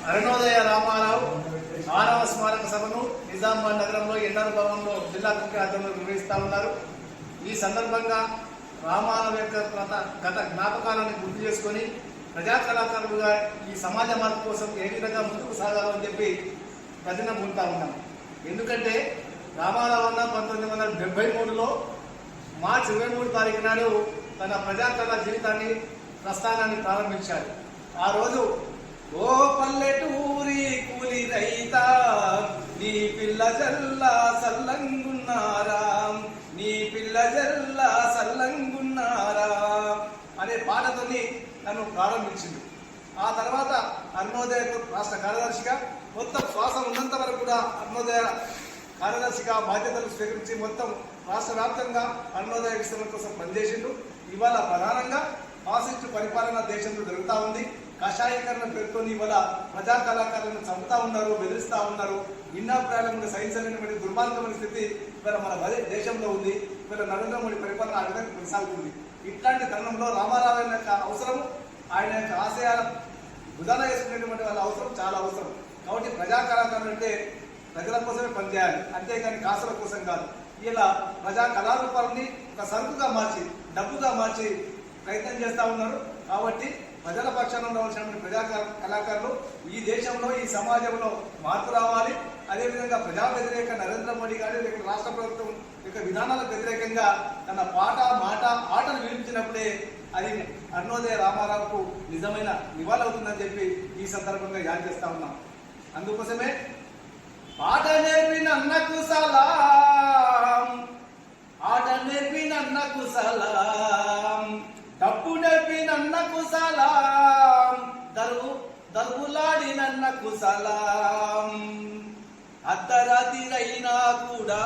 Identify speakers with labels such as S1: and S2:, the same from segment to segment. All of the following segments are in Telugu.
S1: అరుణోదయ రామారావు 6వ స్మారక సభను నిజామాబాద్ నగరంలో ఎన్ఆర్ భవన్లో జిల్లా ముఖ్య అధికారులు నిర్వహిస్తా ఉన్నారు. ఈ సందర్భంగా రామారావు యొక్క గత జ్ఞాపకాలను గుర్తు చేసుకొని ప్రజా కళాకారులుగా ఈ సమాజ మార్పు కోసం ఏ విధంగా ముందుకు సాగాలని చెప్పి ప్రతిన పొందుతా ఉన్నాం. ఎందుకంటే రామారావు అన్న 1973లో మార్చి 23 తారీఖు నాడు తన ప్రజాకళా జీవితాన్ని ప్రస్థానాన్ని ప్రారంభించారు. ఆ రోజు ఓ పల్లెటూరి కూలి రైతా నీ పిల్ల జల్లా సల్లంగున్నారా, నీ పిల్ల జల్లా సల్లంగున్నారా అనే పాటతోని నన్ను ప్రారంభించింది. ఆ తర్వాత అరుణోదయ రాష్ట్ర కార్యదర్శిగా మొత్తం శ్వాస ఉన్నంత వరకు కూడా అరుణోదయ కార్యదర్శిగా బాధ్యతలు స్వీకరించి మొత్తం రాష్ట్ర వ్యాప్తంగా అరుణోదయ విస్తరణ కోసం పనిచేసిండు. ఇవాళ ప్రధానంగా ఫాసిస్టు పరిపాలన దేశంలో జరుగుతూ ఉంది. కషాయీకరణ పేరుతోని ఇవాళ ప్రజా కళాకారులను చంపుతా ఉన్నారు, బెదిరిస్తా ఉన్నారు. భిన్నాభిప్రాయాలను సహించలేనటువంటి దుర్మార్గమైన స్థితి ఇవాళ మన దేశంలో ఉంది. ఇవాళ నరేంద్ర మోడీ పరిపాలన ఆ విధంగా కొనసాగుతుంది. ఇట్లాంటి తరుణంలో రామారావు యొక్క అవసరం, ఆయన యొక్క ఆశయాల భుజాన వేసుకునేటువంటి వాళ్ళ అవసరం చాలా అవసరం. కాబట్టి ప్రజా కళాకారులు అంటే ప్రజల కోసమే పనిచేయాలి, అంతేగాని కాసుల కోసం కాదు. ఇలా ప్రజా కళారూపాలని ఒక సరుకుగా మార్చి, డబ్బుగా మార్చి ప్రయత్నం చేస్తూ ఉన్నారు. కాబట్టి ప్రజల పక్షాన ఉండవలసినటువంటి ప్రజా కళాకారులు ఈ దేశంలో, ఈ సమాజంలో మార్పు రావాలి. అదేవిధంగా ప్రజా వ్యతిరేక నరేంద్ర మోడీ గారి రాష్ట్ర ప్రభుత్వం యొక్క విధానాలకు వ్యతిరేకంగా తన పాట, మాట, ఆటలు వినిపించినప్పుడే అది అరుణోదయ రామారావుకు నిజమైన నివాళవుతుందని చెప్పి ఈ సందర్భంగా యాద్ చేస్తా ఉన్నాం. అందుకోసమే పాట నేర్పిన అన్నకు సలాం, ఆట నేర్పిన అన్నకు సలాం, డప్పు నేర్పిన అన్నకు సలాం, దర్బులాడిన అన్నకు సలాం, అర్ధరాత్రిరైనా కూడా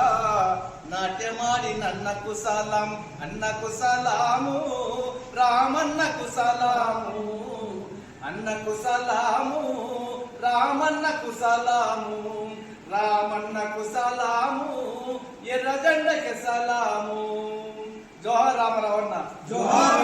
S1: నాట్యమాడిన అన్నకు సలాం, అన్నకు సలాము, రామన్నకు సలాము, అన్నకు సలాము, రామన్నకు సలాము, రామన్నకు సలాము, ఎర్రజెండకి సలాము. జోహార్ రామారావు అన్న, జోహార్.